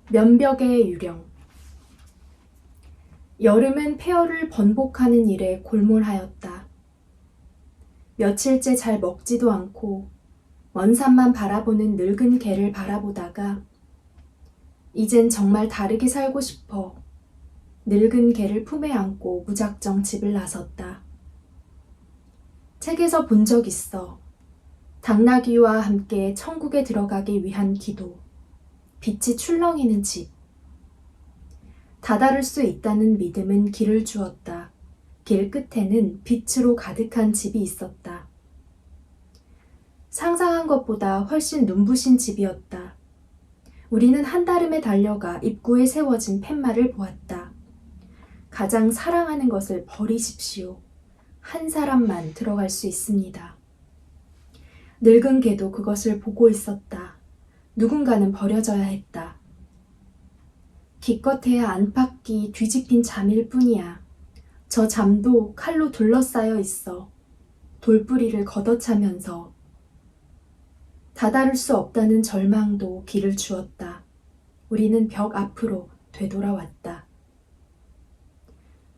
면벽의 유령. 여름은 폐허를 번복하는 일에 골몰하였다. 며칠째 잘 먹지도 않고 먼 산만 바라보는 늙은 개를 바라보다가 이젠 정말 다르게 살고 싶어 늙은 개를 품에 안고 무작정 집을 나섰다. 책에서 본 적 있어. 당나귀와 함께 천국에 들어가기 위한 기도. 빛이 출렁이는 집. 다다를 수 있다는 믿음은 길을 주었다. 길 끝에는 빛으로 가득한 집이 있었다. 상상한 것보다 훨씬 눈부신 집이었다. 우리는 한달음에 달려가 입구에 세워진 팻말을 보았다. 가장 사랑하는 것을 버리십시오. 한 사람만 들어갈 수 있습니다. 늙은 개도 그것을 보고 있었다. 누군가는 버려져야 했다. 기껏해야 안팎이 뒤집힌 잠일 뿐이야. 저 잠도 칼로 둘러싸여 있어. 돌뿌리를 걷어차면서 다다를 수 없다는 절망도 길을 주었다. 우리는 벽 앞으로 되돌아왔다.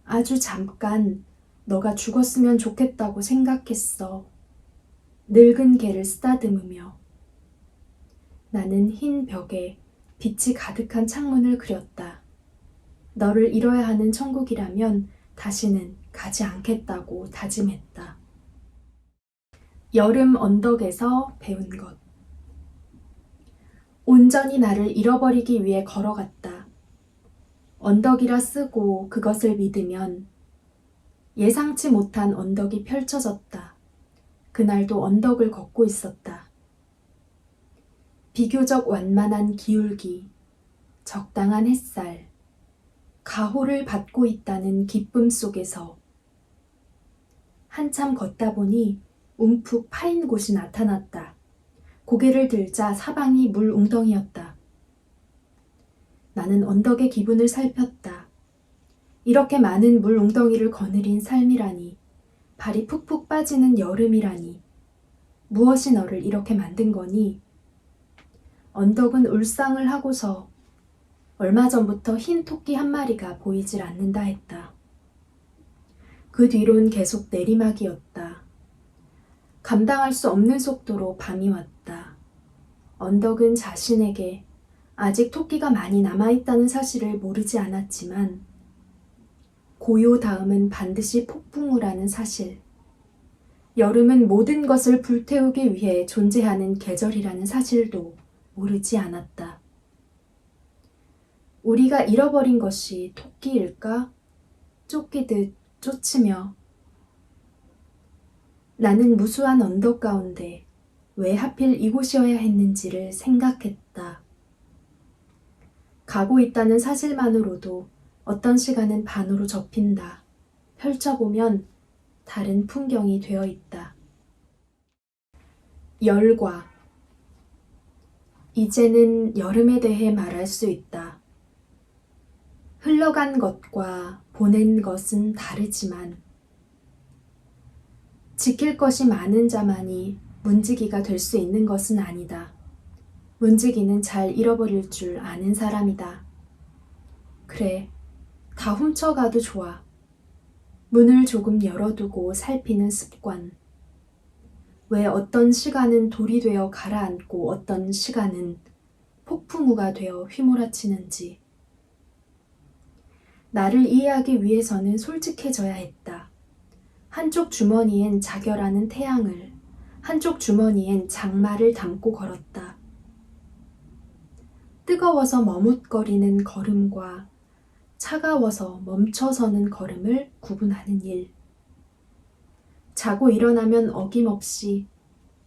아주 잠깐 너가 죽었으면 좋겠다고 생각했어. 늙은 개를 쓰다듬으며 나는 흰 벽에 빛이 가득한 창문을 그렸다. 너를 잃어야 하는 천국이라면 다시는 가지 않겠다고 다짐했다. 여름 언덕에서 배운 것. 온전히 나를 잃어버리기 위해 걸어갔다. 언덕이라 쓰고 그것을 믿으면 예상치 못한 언덕이 펼쳐졌다. 그날도 언덕을 걷고 있었다. 비교적 완만한 기울기, 적당한 햇살, 가호를 받고 있다는 기쁨 속에서 한참 걷다 보니 움푹 파인 곳이 나타났다. 고개를 들자 사방이 물 웅덩이였다. 나는 언덕의 기분을 살폈다. 이렇게 많은 물 웅덩이를 거느린 삶이라니, 발이 푹푹 빠지는 여름이라니, 무엇이 너를 이렇게 만든 거니? 언덕은 울상을 하고서 얼마 전부터 흰 토끼 한 마리가 보이질 않는다 했다. 그 뒤론 계속 내리막이었다. 감당할 수 없는 속도로 밤이 왔다. 언덕은 자신에게 아직 토끼가 많이 남아있다는 사실을 모르지 않았지만 고요 다음은 반드시 폭풍우 라는 사실, 여름은 모든 것을 불태우기 위해 존재하는 계절이라는 사실도 모르지 않았다. 우리가 잃어버린 것이 토끼일까? 쫓기듯 쫓으며 나는 무수한 언덕 가운데 왜 하필 이곳이어야 했는지를 생각했다. 가고 있다는 사실만으로도 어떤 시간은 반으로 접힌다. 펼쳐보면 다른 풍경이 되어 있다. 열과. 이제는 여름에 대해 말할 수 있다. 흘러간 것과 보낸 것은 다르지만 지킬 것이 많은 자만이 문지기가 될 수 있는 것은 아니다. 문지기는 잘 잃어버릴 줄 아는 사람이다. 그래, 다 훔쳐가도 좋아. 문을 조금 열어두고 살피는 습관. 왜 어떤 시간은 돌이 되어 가라앉고 어떤 시간은 폭풍우가 되어 휘몰아치는지. 나를 이해하기 위해서는 솔직해져야 했다. 한쪽 주머니엔 자결하는 태양을, 한쪽 주머니엔 장마를 담고 걸었다. 뜨거워서 머뭇거리는 걸음과 차가워서 멈춰서는 걸음을 구분하는 일. 자고 일어나면 어김없이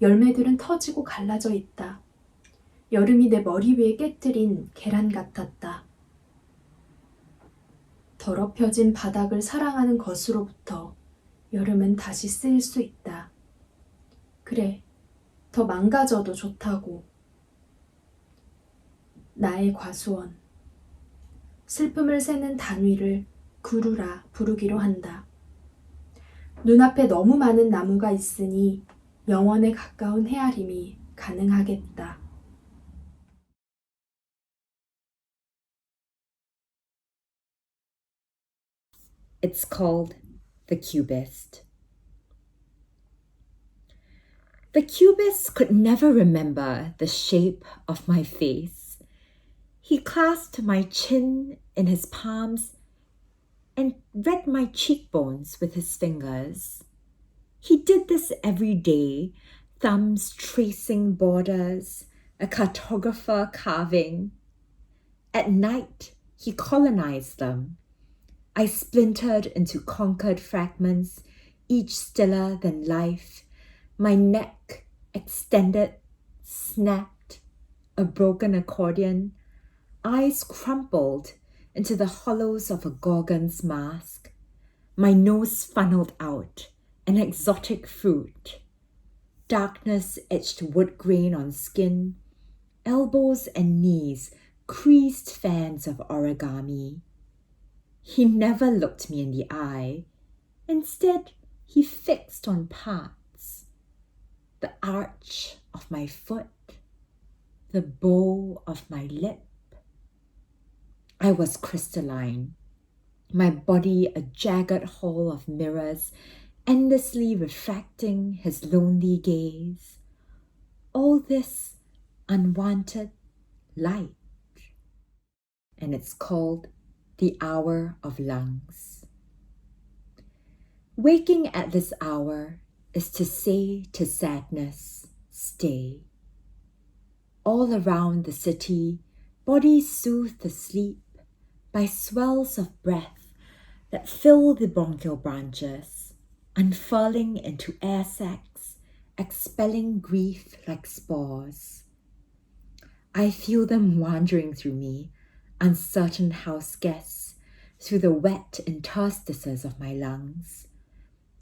열매들은 터지고 갈라져 있다. 여름이 내 머리 위에 깨뜨린 계란 같았다. 더럽혀진 바닥을 사랑하는 것으로부터 여름은 다시 쓰일 수 있다. 그래, 더 망가져도 좋다고. 나의 과수원. 슬픔을 세는 단위를 구루라 부르기로 한다. 눈앞에 너무 많은 나무가 있으니 영원에 가까운 헤아림이 가능하겠다. It's called The Cubist. The cubist could never remember the shape of my face. He clasped my chin in his palms and read my cheekbones with his fingers. He did this every day, thumbs tracing borders, a cartographer carving. At night, he colonized them. I splintered into conquered fragments, each stiller than life. My neck extended, snapped, a broken accordion. Eyes crumpled into the hollows of a gorgon's mask. My nose funneled out, an exotic fruit. Darkness etched wood grain on skin. Elbows and knees creased fans of origami. He never looked me in the eye. Instead, he fixed on parts. The arch of my foot, the bow of my lip. I was crystalline, my body a jagged hall of mirrors, endlessly refracting his lonely gaze. All this unwanted light. And it's called the hour of lungs. Waking at this hour is to say to sadness, stay. All around the city, bodies soothed asleep by swells of breath that fill the bronchial branches, unfurling into air sacs, expelling grief like spores. I feel them wandering through me, uncertain house guests, through the wet interstices of my lungs.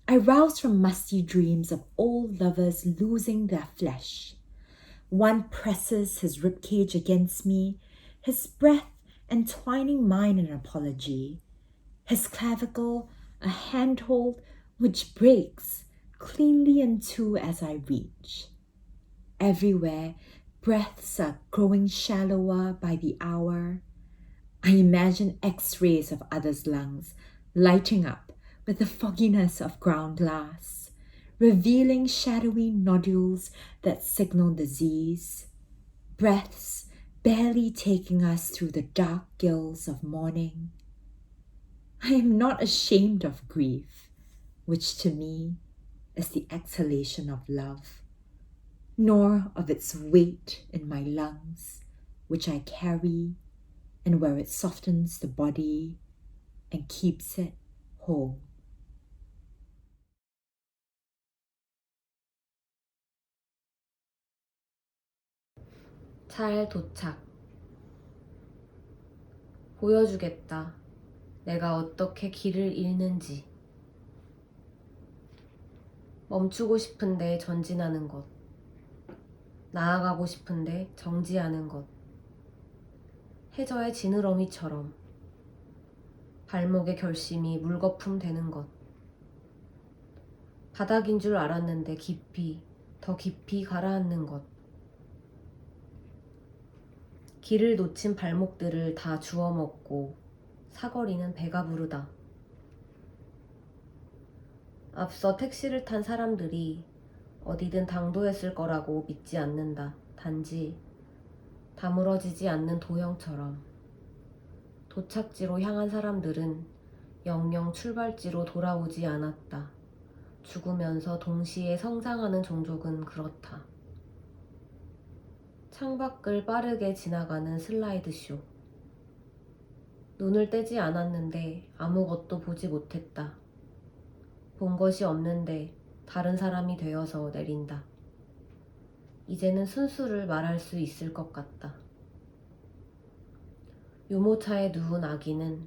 I rouse from musty dreams of old lovers losing their flesh. One presses his ribcage against me, his breath entwining mine in apology. His clavicle, a handhold which breaks cleanly in two as I reach. Everywhere, breaths are growing shallower by the hour. I imagine X-rays of others' lungs lighting up with the fogginess of ground glass, revealing shadowy nodules that signal disease. Breaths barely taking us through the dark gills of morning. I am not ashamed of grief, which to me is the exhalation of love, nor of its weight in my lungs, which I carry, and where it softens the body and keeps it whole. 잘 도착. 보여주겠다. 내가 어떻게 길을 잃는지. 멈추고 싶은데 전진하는 것. 나아가고 싶은데 정지하는 것. 해저의 지느러미처럼. 발목의 결심이 물거품 되는 것. 바닥인 줄 알았는데 깊이, 더 깊이 가라앉는 것. 길을 놓친 발목들을 다 주워 먹고 사거리는 배가 부르다. 앞서 택시를 탄 사람들이 어디든 당도했을 거라고 믿지 않는다. 단지 다물어지지 않는 도형처럼. 도착지로 향한 사람들은 영영 출발지로 돌아오지 않았다. 죽으면서 동시에 성장하는 종족은 그렇다. 창밖을 빠르게 지나가는 슬라이드쇼. 눈을 떼지 않았는데 아무것도 보지 못했다. 본 것이 없는데 다른 사람이 되어서 내린다. 이제는 순수를 말할 수 있을 것 같다. 유모차에 누운 아기는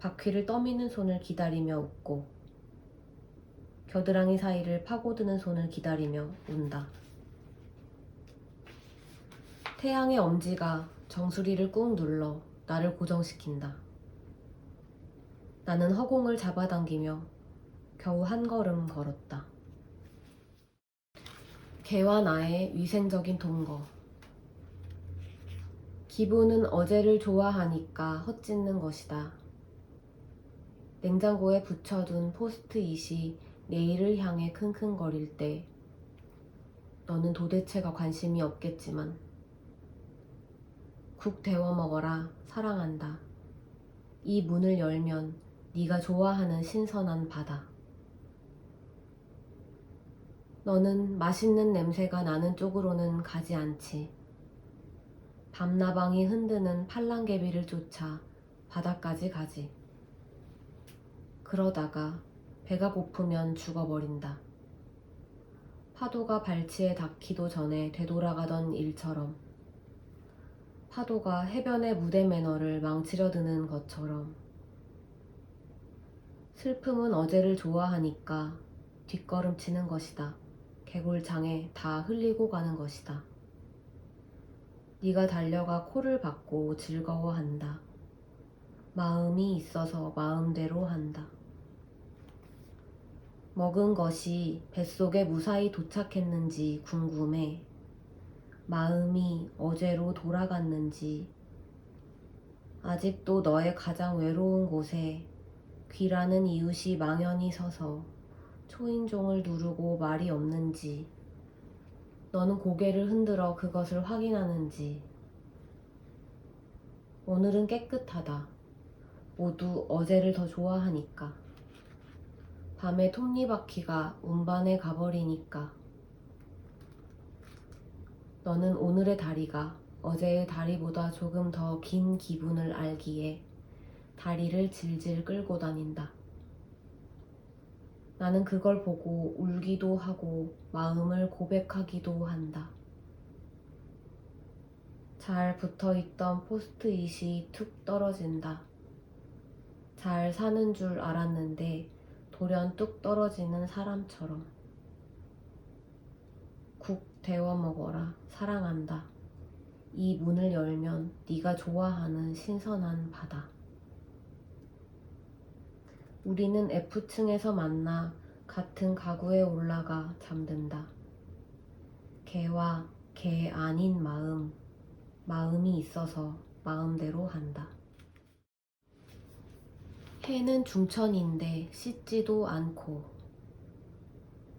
바퀴를 떠미는 손을 기다리며 웃고 겨드랑이 사이를 파고드는 손을 기다리며 운다. 태양의 엄지가 정수리를 꾹 눌러 나를 고정시킨다. 나는 허공을 잡아당기며 겨우 한 걸음 걸었다. 개와 나의 위생적인 동거. 기분은 어제를 좋아하니까 헛짓는 것이다. 냉장고에 붙여둔 포스트잇이 내일을 향해 킁킁거릴 때 너는 도대체가 관심이 없겠지만 국 데워 먹어라 사랑한다. 이 문을 열면 네가 좋아하는 신선한 바다. 너는 맛있는 냄새가 나는 쪽으로는 가지 않지. 밤나방이 흔드는 팔랑개비를 쫓아 바다까지 가지. 그러다가 배가 고프면 죽어버린다. 파도가 발치에 닿기도 전에 되돌아가던 일처럼, 파도가 해변의 무대 매너를 망치려 드는 것처럼. 슬픔은 어제를 좋아하니까 뒷걸음치는 것이다. 개골장에 다 흘리고 가는 것이다. 네가 달려가 코를 박고 즐거워한다. 마음이 있어서 마음대로 한다. 먹은 것이 뱃속에 무사히 도착했는지 궁금해. 마음이 어제로 돌아갔는지. 아직도 너의 가장 외로운 곳에 귀라는 이웃이 망연히 서서 초인종을 누르고 말이 없는지. 너는 고개를 흔들어 그것을 확인하는지. 오늘은 깨끗하다. 모두 어제를 더 좋아하니까. 밤에 톱니바퀴가 운반에 가버리니까. 너는 오늘의 다리가 어제의 다리보다 조금 더 긴 기분을 알기에 다리를 질질 끌고 다닌다. 나는 그걸 보고 울기도 하고 마음을 고백하기도 한다. 잘 붙어있던 포스트잇이 툭 떨어진다. 잘 사는 줄 알았는데 돌연 뚝 떨어지는 사람처럼. 국 데워 먹어라 사랑한다. 이 문을 열면 네가 좋아하는 신선한 바다. 우리는 F층에서 만나 같은 가구에 올라가 잠든다. 개와 개 아닌 마음, 마음이 있어서 마음대로 한다. 해는 중천인데 씻지도 않고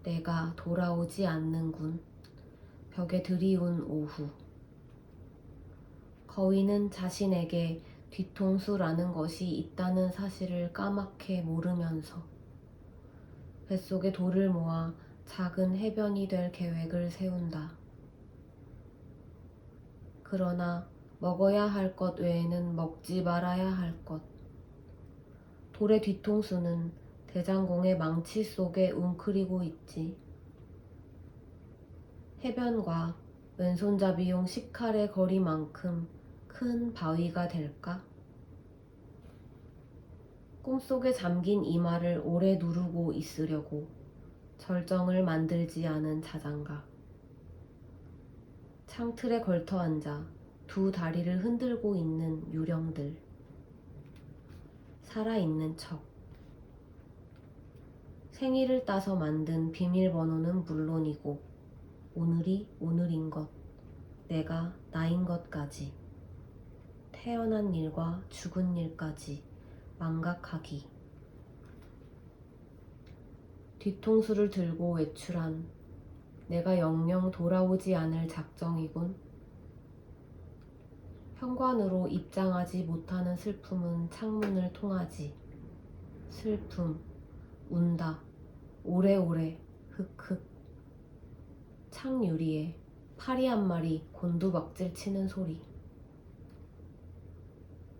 내가 돌아오지 않는군. 벽에 들이운 오후. 거위는 자신에게 뒤통수라는 것이 있다는 사실을 까맣게 모르면서 뱃속에 돌을 모아 작은 해변이 될 계획을 세운다. 그러나 먹어야 할 것 외에는 먹지 말아야 할 것. 돌의 뒤통수는 대장공의 망치 속에 웅크리고 있지. 해변과 왼손잡이용 식칼의 거리만큼 큰 바위가 될까? 꿈속에 잠긴 이마를 오래 누르고 있으려고 절정을 만들지 않은 자장가. 창틀에 걸터앉아 두 다리를 흔들고 있는 유령들. 살아있는 척. 생일을 따서 만든 비밀번호는 물론이고 오늘이 오늘인 것, 내가 나인 것까지. 태어난 일과 죽은 일까지 망각하기. 뒤통수를 들고 외출한 내가 영영 돌아오지 않을 작정이군. 현관으로 입장하지 못하는 슬픔은 창문을 통하지. 슬픔, 운다, 오래오래, 흑흑. 창유리에 파리 한 마리 곤두박질 치는 소리.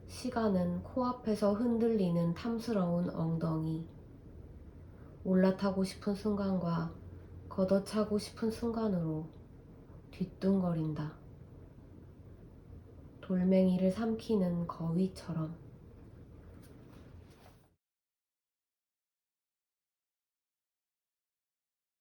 시간은 코앞에서 흔들리는 탐스러운 엉덩이. 올라타고 싶은 순간과 걷어차고 싶은 순간으로 뒤뚱거린다. 돌멩이를 삼키는 거위처럼.